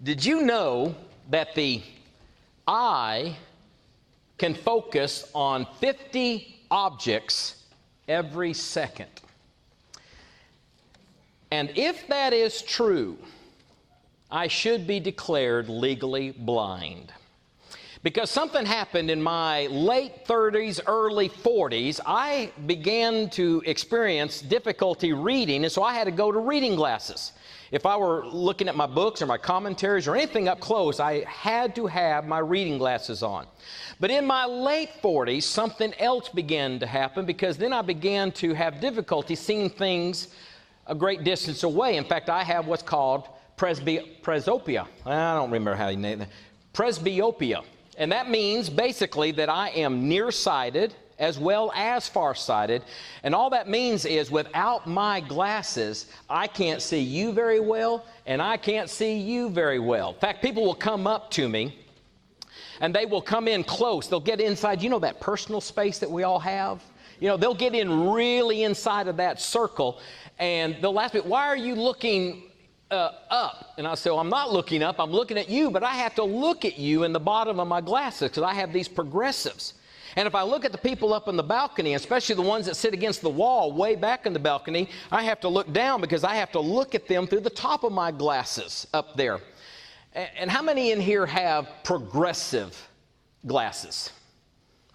Did you know that the eye can focus on 50 objects every second? And if that is true, I should be declared legally blind. Because something happened in my late 30s, early 40s, I began to experience difficulty reading, and so I had to go to reading glasses. If I were looking at my books or my commentaries or anything up close, I had to have my reading glasses on. But in my late 40s, something else began to happen, because then I began to have difficulty seeing things a great distance away. In fact, I have what's called presbyopia. I don't remember how you name it. Presbyopia. And that means basically that I am nearsighted as well as farsighted. And all that means is without my glasses, I can't see you very well, and I can't see you very well. In fact, people will come up to me, and they will come in close. They'll get inside, you know, that personal space that we all have? You know, they'll get in really inside of that circle, and they'll ask me, why are you looking up? And I say, well, I'm not looking up, I'm looking at you, but I have to look at you in the bottom of my glasses because I have these progressives. And if I look at the people up on the balcony, especially the ones that sit against the wall way back in the balcony, I have to look down because I have to look at them through the top of my glasses up there. And how many in here have progressive glasses?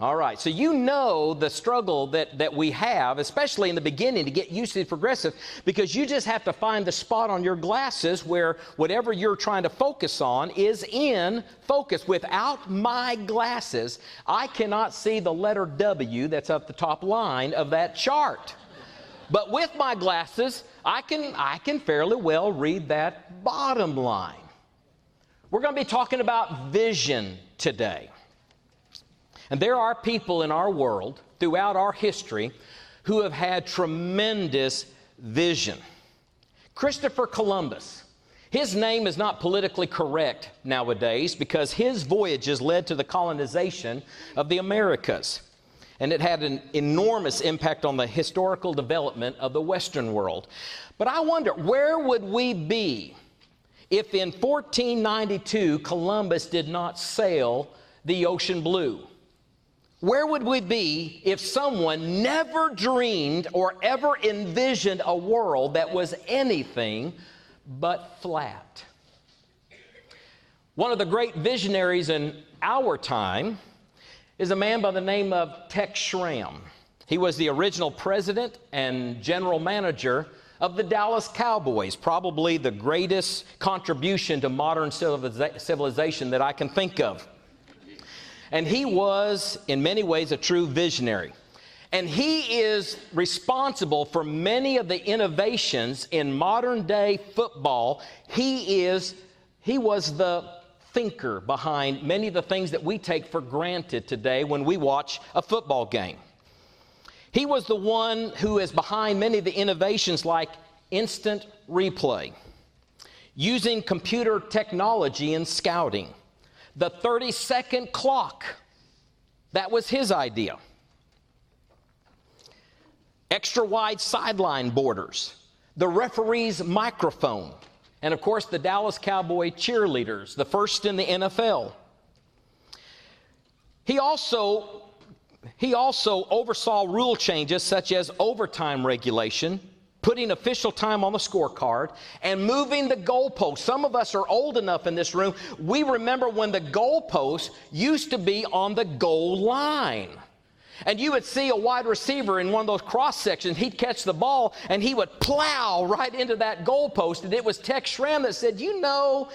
All right, so you know the struggle that we have, especially in the beginning, to get used to the progressive, because you just have to find the spot on your glasses where whatever you're trying to focus on is in focus. Without my glasses, I cannot see the letter W that's up the top line of that chart. But with my glasses, I can fairly well read that bottom line. We're going to be talking about vision today. And there are people in our world, throughout our history, who have had tremendous vision. Christopher Columbus, his name is not politically correct nowadays because his voyages led to the colonization of the Americas. And it had an enormous impact on the historical development of the Western world. But I wonder, where would we be if in 1492 Columbus did not sail the ocean blue? Where would we be if someone never dreamed or ever envisioned a world that was anything but flat? One of the great visionaries in our time is a man by the name of Tex Schramm. He was the original president and general manager of the Dallas Cowboys, probably the greatest contribution to modern civilization that I can think of. And he was, in many ways, a true visionary. And he is responsible for many of the innovations in modern-day football. He was the thinker behind many of the things that we take for granted today when we watch a football game. He was the one who is behind many of the innovations like instant replay, using computer technology in scouting, the 30-second clock. That was his idea. Extra wide sideline borders, the referee's microphone, and of course the Dallas Cowboy cheerleaders, the first in the NFL. He also oversaw rule changes such as overtime regulation, putting official time on the scorecard, and moving the goalpost. Some of us are old enough in this room, we remember when the goalpost used to be on the goal line. And you would see a wide receiver in one of those cross sections, he'd catch the ball, and he would plow right into that goalpost. And it was Tex Schramm that said, you know,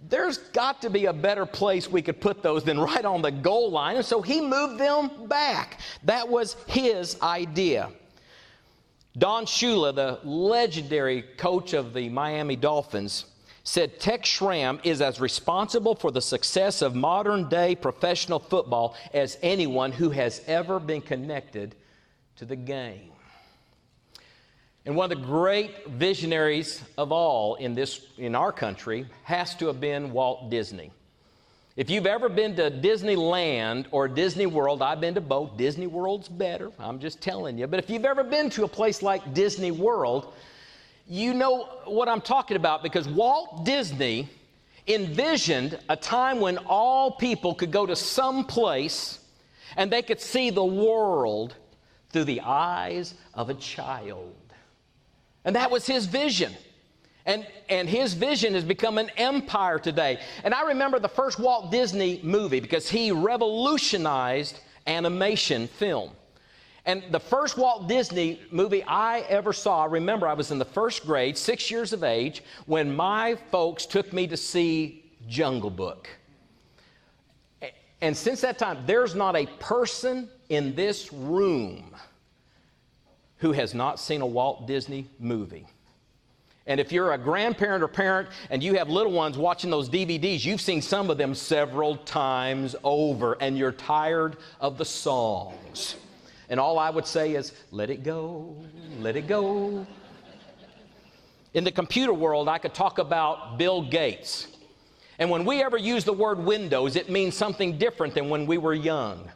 there's got to be a better place we could put those than right on the goal line. And so he moved them back. That was his idea. Don Shula, the legendary coach of the Miami Dolphins, said Tex Schramm is as responsible for the success of modern-day professional football as anyone who has ever been connected to the game. And one of the great visionaries of all in our country has to have been Walt Disney. If you've ever been to Disneyland or Disney World, I've been to both. Disney World's better, I'm just telling you. But if you've ever been to a place like Disney World, you know what I'm talking about, because Walt Disney envisioned a time when all people could go to some place and they could see the world through the eyes of a child. And that was his vision. And his vision has become an empire today. And I remember the first Walt Disney movie because he revolutionized animation film. And the first Walt Disney movie I ever saw, I remember I was in the first grade, 6 years of age, when my folks took me to see Jungle Book. And since that time, there's not a person in this room who has not seen a Walt Disney movie. And if you're a grandparent or parent and you have little ones watching those DVDs, you've seen some of them several times over, and you're tired of the songs. And all I would say is, let it go, let it go. In the computer world, I could talk about Bill Gates. And when we ever use the word Windows, it means something different than when we were young.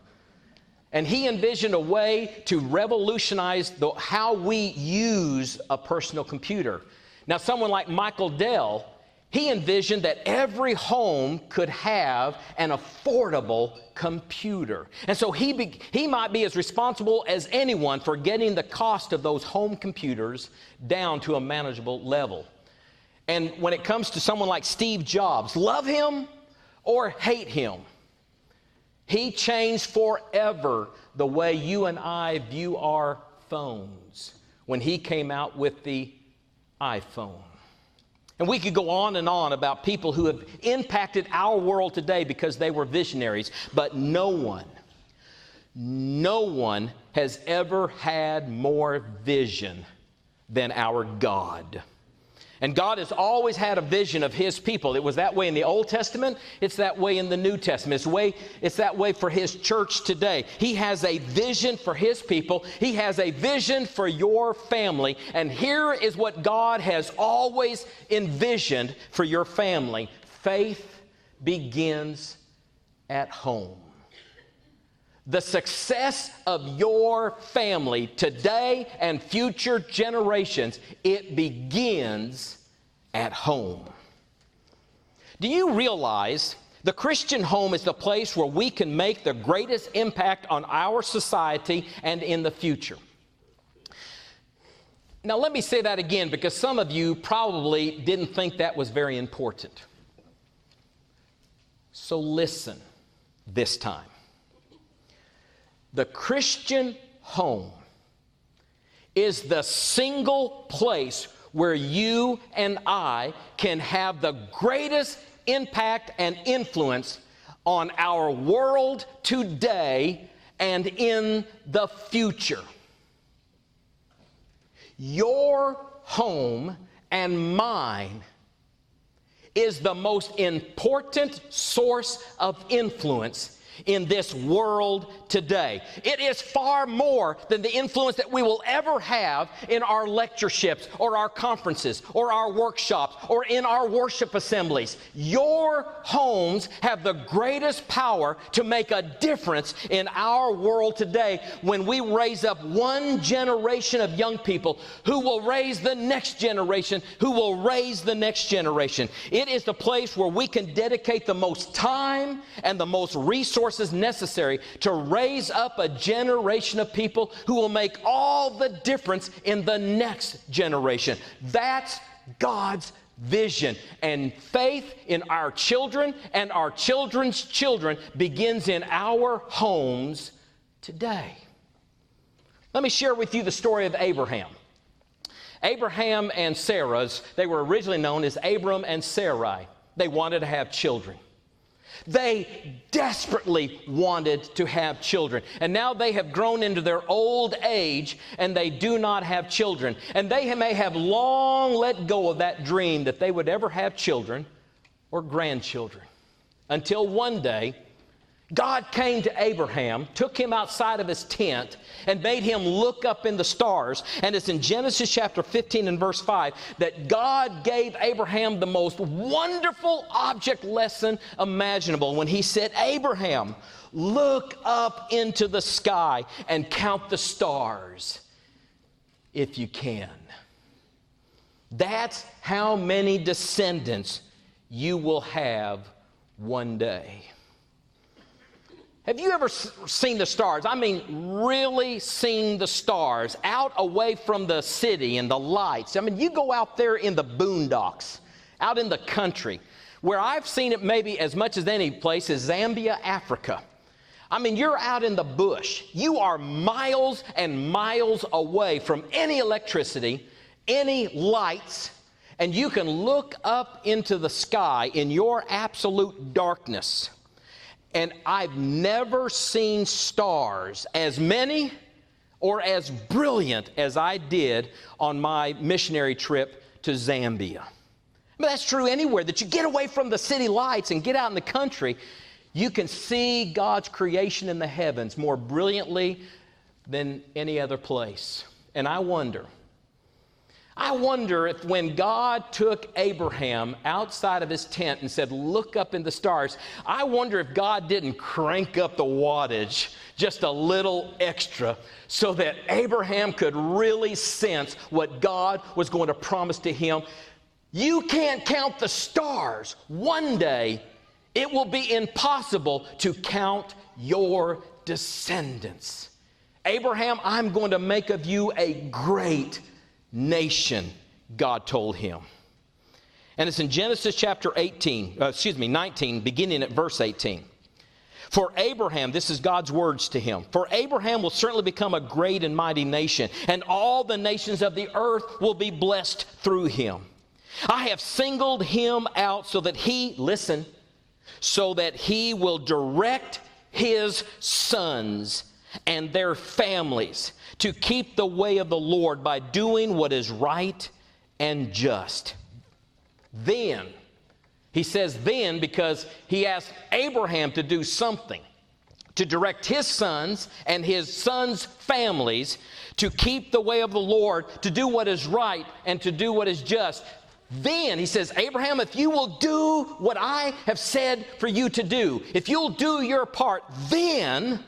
And he envisioned a way to revolutionize how we use a personal computer. Now, someone like Michael Dell, he envisioned that every home could have an affordable computer. And so he might be as responsible as anyone for getting the cost of those home computers down to a manageable level. And when it comes to someone like Steve Jobs, love him or hate him, he changed forever the way you and I view our phones when he came out with the iPhone. And we could go on and on about people who have impacted our world today because they were visionaries, but no one has ever had more vision than our God. And God has always had a vision of His people. It was that way in the Old Testament. It's that way in the New Testament. It's that way for His church today. He has a vision for His people. He has a vision for your family. And here is what God has always envisioned for your family. Faith begins at home. The success of your family today and future generations, it begins at home. Do you realize the Christian home is the place where we can make the greatest impact on our society and in the future? Now, let me say that again because some of you probably didn't think that was very important. So listen this time. The Christian home is the single place where you and I can have the greatest impact and influence on our world today and in the future. Your home and mine is the most important source of influence in this world today. It is far more than the influence that we will ever have in our lectureships or our conferences or our workshops or in our worship assemblies. Your homes have the greatest power to make a difference in our world today when we raise up one generation of young people who will raise the next generation, who will raise the next generation. It is the place where we can dedicate the most time and the most resources necessary to raise up a generation of people who will make all the difference in the next generation. That's God's vision. And faith in our children and our children's children begins in our homes today. Let me share with you the story of Abraham. Abraham and Sarah, they were originally known as Abram and Sarai. They wanted to have children. They desperately wanted to have children. And now they have grown into their old age and they do not have children. And they may have long let go of that dream that they would ever have children or grandchildren. Until one day, God came to Abraham, took him outside of his tent, and made him look up in the stars. And it's in Genesis chapter 15 and verse 5 that God gave Abraham the most wonderful object lesson imaginable when he said, Abraham, look up into the sky and count the stars if you can. That's how many descendants you will have one day. Have you ever seen the stars? I mean, really seen the stars out away from the city and the lights. I mean, you go out there in the boondocks, out in the country, where I've seen it maybe as much as any place is Zambia, Africa. I mean, you're out in the bush. You are miles and miles away from any electricity, any lights, and you can look up into the sky in your absolute darkness. And I've never seen stars as many or as brilliant as I did on my missionary trip to Zambia. But that's true anywhere, that you get away from the city lights and get out in the country, you can see God's creation in the heavens more brilliantly than any other place. And I wonder if when God took Abraham outside of his tent and said, look up in the stars, I wonder if God didn't crank up the wattage just a little extra so that Abraham could really sense what God was going to promise to him. You can't count the stars. One day, it will be impossible to count your descendants. Abraham, I'm going to make of you a great nation, God told him. And it's in Genesis chapter 19, beginning at verse 18. For Abraham, this is God's words to him, for Abraham will certainly become a great and mighty nation, and all the nations of the earth will be blessed through him. I have singled him out so that he will direct his sons and their families to keep the way of the Lord by doing what is right and just. Then, he says then because he asked Abraham to do something, to direct his sons and his sons' families to keep the way of the Lord, to do what is right and to do what is just. Then, he says, Abraham, if you will do what I have said for you to do, if you'll do your part, then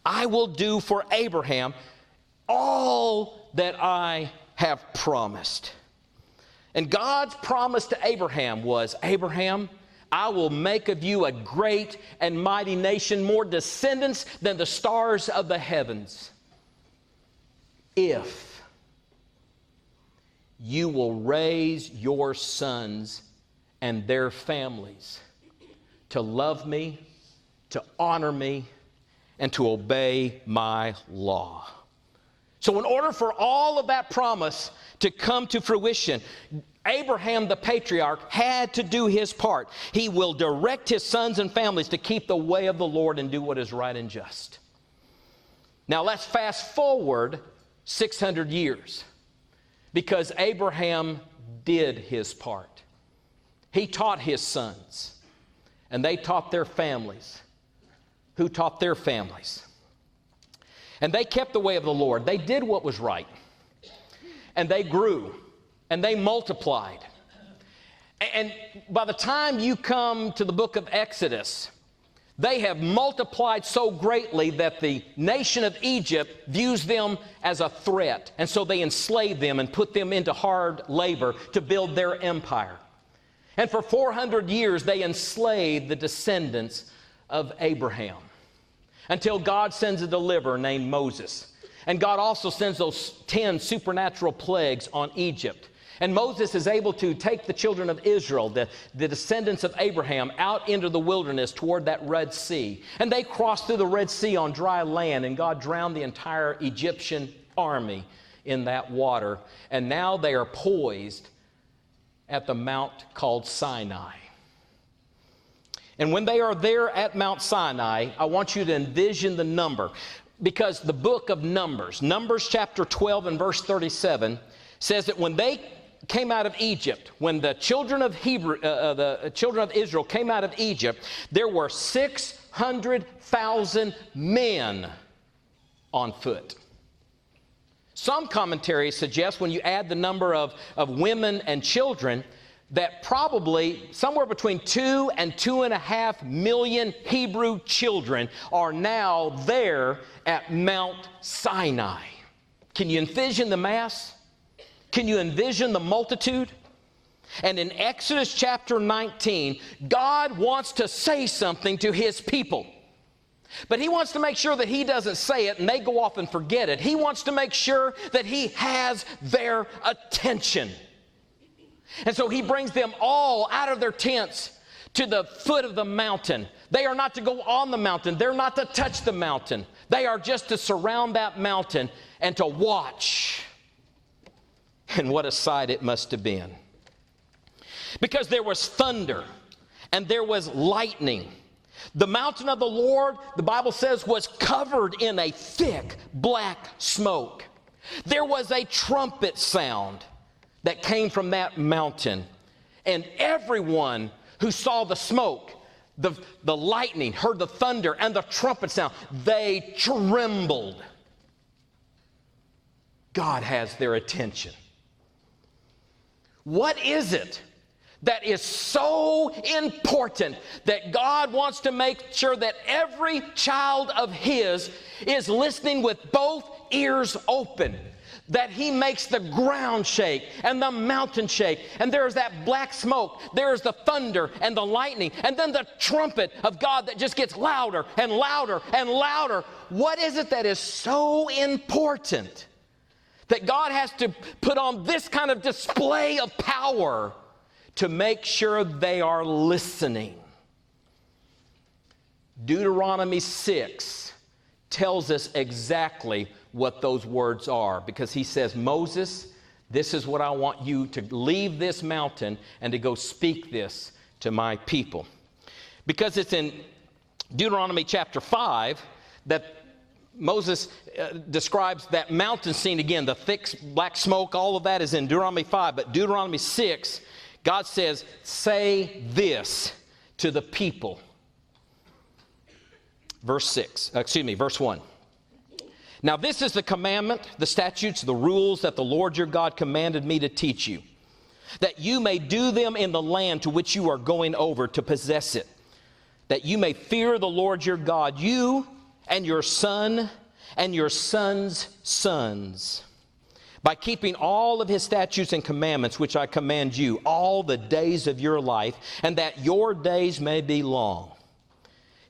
I will do for Abraham all that I have promised. And God's promise to Abraham was, Abraham, I will make of you a great and mighty nation, more descendants than the stars of the heavens, if you will raise your sons and their families to love me, to honor me, and to obey my law. So in order for all of that promise to come to fruition, Abraham the patriarch had to do his part. He will direct his sons and families to keep the way of the Lord and do what is right and just. Now let's fast forward 600 years. Because Abraham did his part. He taught his sons, and they taught their families, who taught their families. And they kept the way of the Lord. They did what was right. And they grew, and they multiplied. And by the time you come to the book of Exodus, they have multiplied so greatly that the nation of Egypt views them as a threat. And so they enslave them and put them into hard labor to build their empire. And for 400 years, they enslaved the descendants of Abraham until God sends a deliverer named Moses. And God also sends those 10 supernatural plagues on Egypt. And Moses is able to take the children of Israel, the descendants of Abraham, out into the wilderness toward that Red Sea. And they crossed through the Red Sea on dry land, and God drowned the entire Egyptian army in that water. And now they are poised at the mount called Sinai. And when they are there at Mount Sinai, I want you to envision the number. Because the book of Numbers chapter 12 and verse 37, says that when they came out of Egypt, when the children of Israel came out of Egypt, there were 600,000 men on foot. Some commentaries suggest when you add the number of women and children, that probably somewhere between 2 and 2.5 million Hebrew children are now there at Mount Sinai. Can you envision the mass? Can you envision the multitude? And in Exodus chapter 19, God wants to say something to his people. But he wants to make sure that he doesn't say it and they go off and forget it. He wants to make sure that he has their attention. And so he brings them all out of their tents to the foot of the mountain. They are not to go on the mountain. They're not to touch the mountain. They are just to surround that mountain and to watch. And what a sight it must have been. Because there was thunder and there was lightning. The mountain of the Lord, the Bible says, was covered in a thick black smoke. There was a trumpet sound that came from that mountain. And everyone who saw the smoke, the lightning, heard the thunder and the trumpet sound, they trembled. God has their attention. What is it that is so important that God wants to make sure that every child of his is listening with both ears open? That he makes the ground shake and the mountain shake, and there's that black smoke, there's the thunder and the lightning, and then the trumpet of God that just gets louder and louder and louder. What is it that is so important that God has to put on this kind of display of power to make sure they are listening? Deuteronomy 6 tells us exactly what those words are, because he says, Moses, this is what I want you to leave this mountain and to go speak this to my people. Because it's in Deuteronomy chapter 5 that Moses describes that mountain scene again, the thick black smoke, all of that is in Deuteronomy 5. But Deuteronomy 6, God says, say this to the people. Verse 1. Now this is the commandment, the statutes, the rules that the Lord your God commanded me to teach you, that you may do them in the land to which you are going over to possess it, that you may fear the Lord your God, you and your son and your son's sons, by keeping all of his statutes and commandments which I command you all the days of your life, and that your days may be long.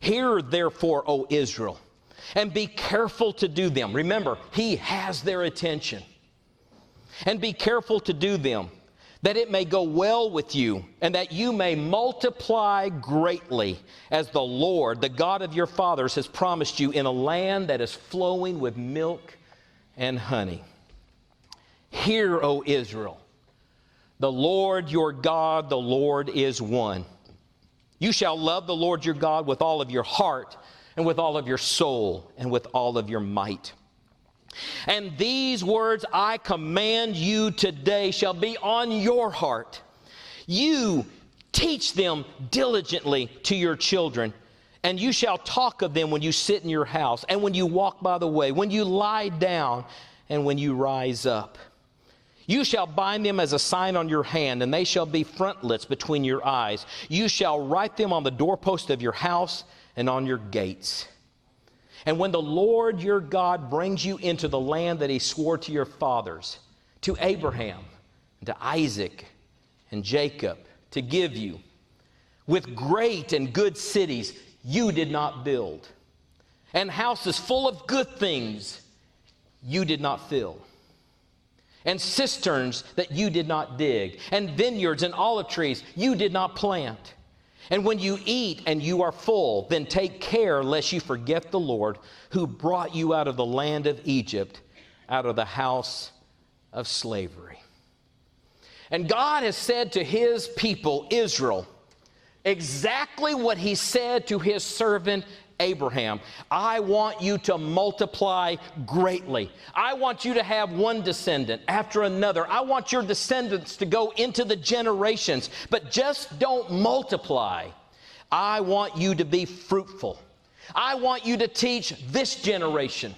Hear therefore, O Israel, and be careful to do them. Remember, he has their attention. And be careful to do them, that it may go well with you, and that you may multiply greatly, as the Lord, the God of your fathers, has promised you, in a land that is flowing with milk and honey. Hear, O Israel, the Lord your God, the Lord is one. You shall love the Lord your God with all of your heart, and with all of your soul, and with all of your might. And these words I command you today shall be on your heart. You teach them diligently to your children, and you shall talk of them when you sit in your house, and when you walk by the way, when you lie down, and when you rise up. You shall bind them as a sign on your hand, and they shall be frontlets between your eyes. You shall write them on the doorpost of your house and on your gates. And when the Lord your God brings you into the land that he swore to your fathers, to Abraham, and to Isaac, and Jacob, to give you, with great and good cities you did not build, and houses full of good things you did not fill, and cisterns that you did not dig, and vineyards and olive trees you did not plant. And when you eat and you are full, then take care lest you forget the Lord who brought you out of the land of Egypt, out of the house of slavery. And God has said to his people, Israel, exactly what he said to his servant Abraham. I want you to multiply greatly. I want you to have one descendant after another. I want your descendants to go into the generations, but just don't multiply. I want you to be fruitful. I want you to teach this generation,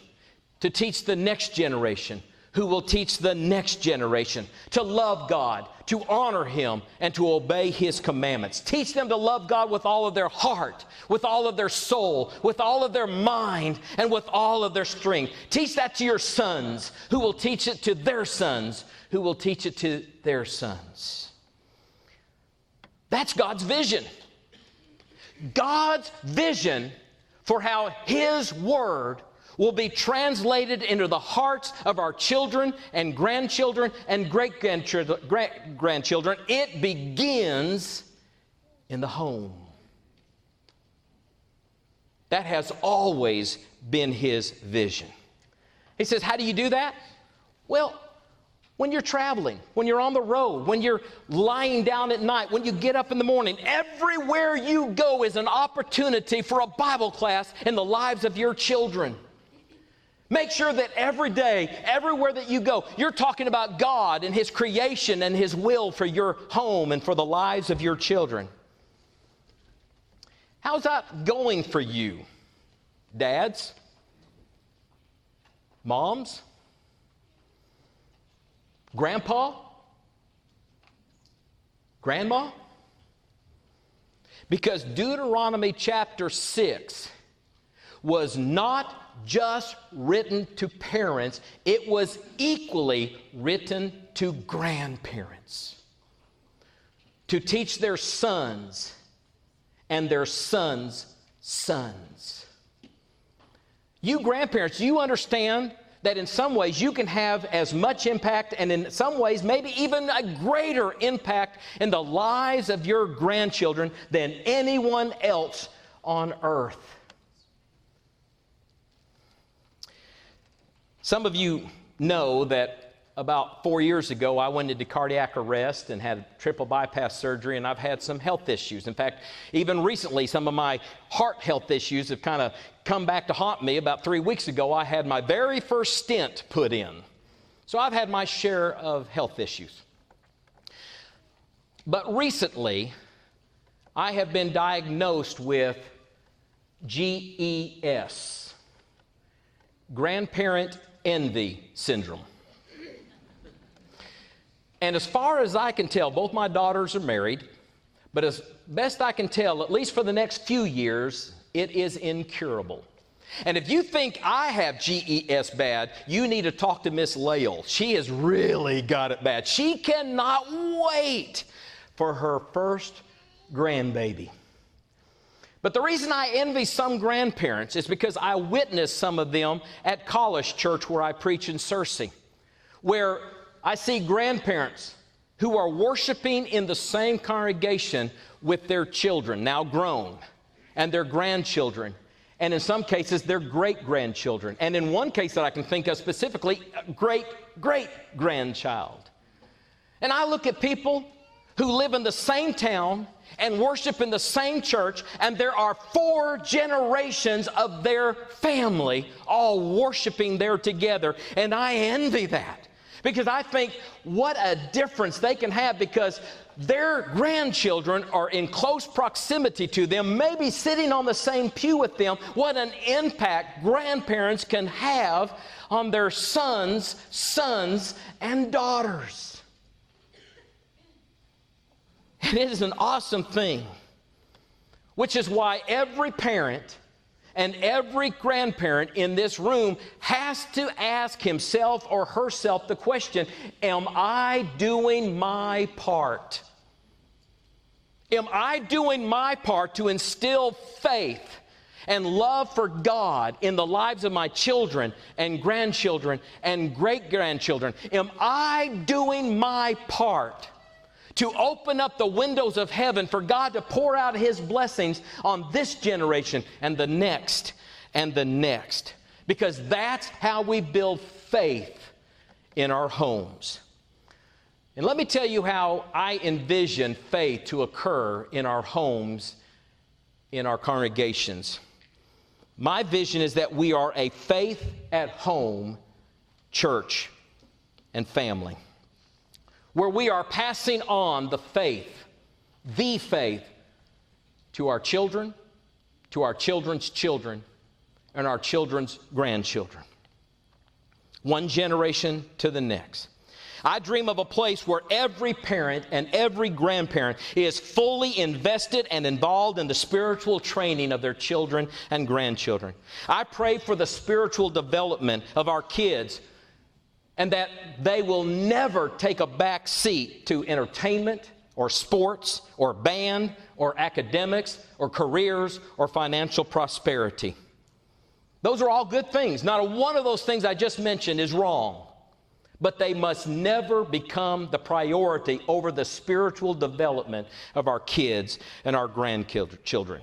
to teach the next generation, who will teach the next generation to love God, to honor him, and to obey his commandments. Teach them to love God with all of their heart, with all of their soul, with all of their mind, and with all of their strength. Teach that to your sons, who will teach it to their sons, who will teach it to their sons. That's God's vision. God's vision for how His Word will be translated into the hearts of our children and grandchildren and great-grandchildren. It begins in the home. That has always been His vision. He says, how do you do that? Well, when you're traveling, when you're on the road, when you're lying down at night, when you get up in the morning, everywhere you go is an opportunity for a Bible class in the lives of your children. Make sure that every day, everywhere that you go, you're talking about God and His creation and His will for your home and for the lives of your children. How's that going for you, dads, moms, grandpa, grandma? Because Deuteronomy chapter 6 was not just written to parents, it was equally written to grandparents to teach their sons and their sons' sons. You grandparents, you understand that in some ways you can have as much impact, and in some ways maybe even a greater impact in the lives of your grandchildren than anyone else on earth. Some of you know that about 4 years ago, I went into cardiac arrest and had triple bypass surgery, and I've had some health issues. In fact, even recently, some of my heart health issues have kind of come back to haunt me. About 3 weeks ago, I had my very first stent put in. So I've had my share of health issues. But recently, I have been diagnosed with GES, Grandparent Envy Syndrome. And as far as I can tell, both my daughters are married, but as best I can tell, at least for the next few years, it is incurable. And if you think I have GES bad, you need to talk to Miss Lael. She has really got it bad. She cannot wait for her first grandbaby. But the reason I envy some grandparents is because I witnessed some of them at College Church where I preach in Searcy, where I see grandparents who are worshiping in the same congregation with their children, now grown, and their grandchildren, and in some cases, their great-grandchildren. And in one case that I can think of specifically, great-great-grandchild. And I look at people who live in the same town and worship in the same church, and there are 4 generations of their family all worshiping there together, and I envy that. Because I think what a difference they can have, because their grandchildren are in close proximity to them, maybe sitting on the same pew with them. What an impact grandparents can have on their sons, and daughters. And it is an awesome thing, which is why every parent and every grandparent in this room has to ask himself or herself the question, am I doing my part? Am I doing my part to instill faith and love for God in the lives of my children and grandchildren and great-grandchildren? Am I doing my part to open up the windows of heaven for God to pour out His blessings on this generation and the next and the next? Because that's how we build faith in our homes. And let me tell you how I envision faith to occur in our homes, in our congregations. My vision is that we are a faith at home church and family, where we are passing on the faith to our children, to our children's children, and our children's grandchildren. One generation to the next. I dream of a place where every parent and every grandparent is fully invested and involved in the spiritual training of their children and grandchildren. I pray for the spiritual development of our kids, and that they will never take a back seat to entertainment or sports or band or academics or careers or financial prosperity. Those are all good things. Not a one of those things I just mentioned is wrong. But they must never become the priority over the spiritual development of our kids and our grandchildren.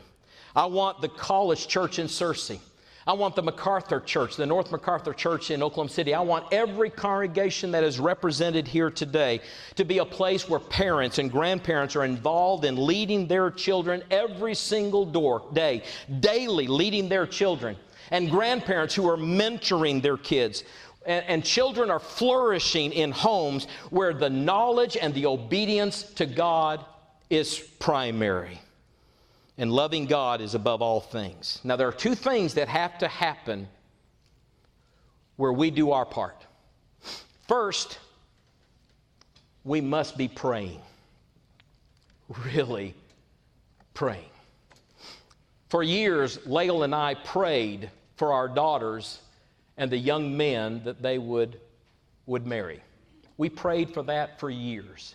I want the college church in Searcy. I want the MacArthur Church, the North MacArthur Church in Oklahoma City. I want every congregation that is represented here today to be a place where parents and grandparents are involved in leading their children every single day, daily leading their children, and grandparents who are mentoring their kids. And children are flourishing in homes where the knowledge and the obedience to God is primary. And loving God is above all things. Now, there are two things that have to happen where we do our part. First, we must be praying. Really praying. For years, Lael and I prayed for our daughters and the young men that they would marry. We prayed for that for years.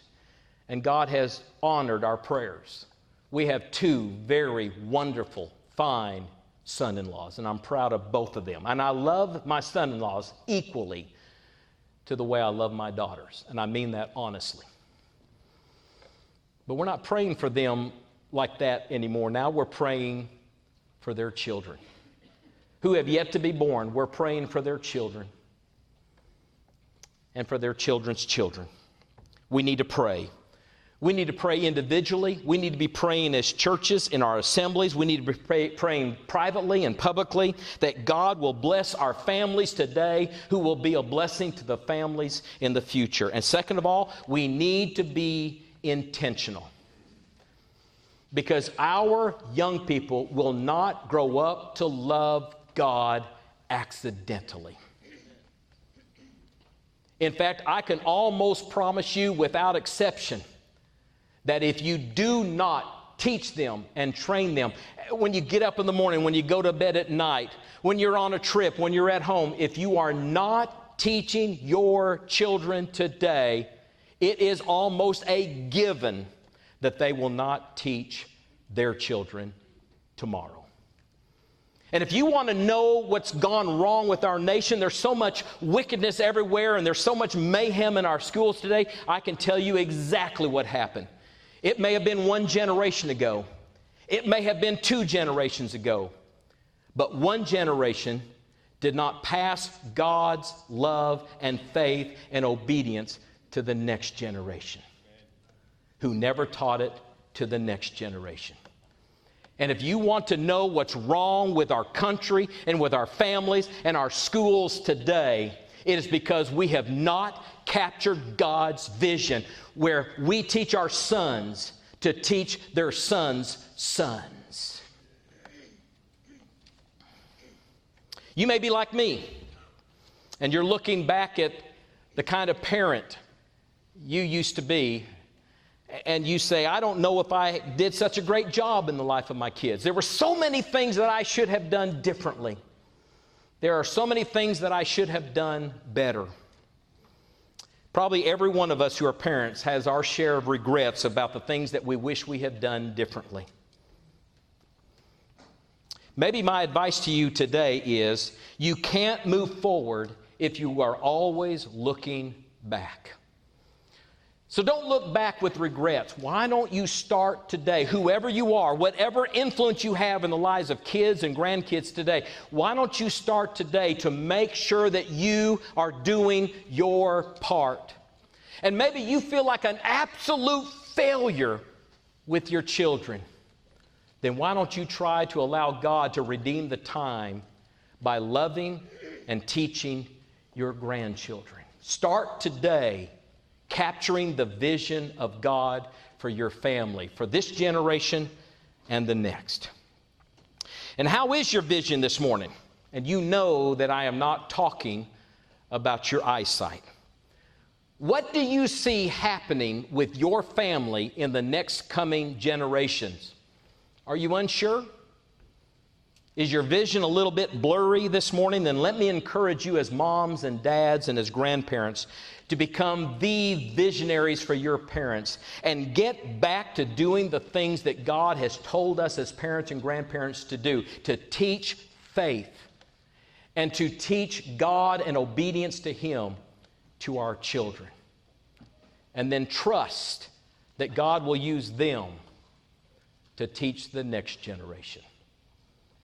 And God has honored our prayers. We have two very wonderful, fine son-in-laws, and I'm proud of both of them. And I love my son-in-laws equally to the way I love my daughters, and I mean that honestly. But we're not praying for them like that anymore. Now we're praying for their children who have yet to be born. We're praying for their children and for their children's children. We need to pray. We need to pray individually. We need to be praying as churches in our assemblies. We need to be praying privately and publicly that God will bless our families today, who will be a blessing to the families in the future. And second of all, we need to be intentional. Because our young people will not grow up to love God accidentally. In fact, I can almost promise you without exception that if you do not teach them and train them, when you get up in the morning, when you go to bed at night, when you're on a trip, when you're at home, if you are not teaching your children today, it is almost a given that they will not teach their children tomorrow. And if you want to know what's gone wrong with our nation, there's so much wickedness everywhere and there's so much mayhem in our schools today, I can tell you exactly what happened. It may have been one generation ago. It may have been 2 generations ago. But one generation did not pass God's love and faith and obedience to the next generation, who never taught it to the next generation. And if you want to know what's wrong with our country and with our families and our schools today, it is because we have not captured God's vision where we teach our sons to teach their sons' sons. You may be like me, and you're looking back at the kind of parent you used to be, and you say, I don't know if I did such a great job in the life of my kids. There were so many things that I should have done differently. There are so many things that I should have done better. Probably every one of us who are parents has our share of regrets about the things that we wish we had done differently. Maybe my advice to you today is you can't move forward if you are always looking back. So don't look back with regrets. Why don't you start today, whoever you are, whatever influence you have in the lives of kids and grandkids today, why don't you start today to make sure that you are doing your part? And maybe you feel like an absolute failure with your children. Then why don't you try to allow God to redeem the time by loving and teaching your grandchildren? Start today capturing the vision of God for your family, for this generation and the next. And how is your vision this morning? And you know that I am not talking about your eyesight. What do you see happening with your family in the next coming generations? Are you unsure? Is your vision a little bit blurry this morning? Then let me encourage you as moms and dads and as grandparents to become the visionaries for your parents and get back to doing the things that God has told us as parents and grandparents to do, to teach faith and to teach God and obedience to Him to our children. And then trust that God will use them to teach the next generation.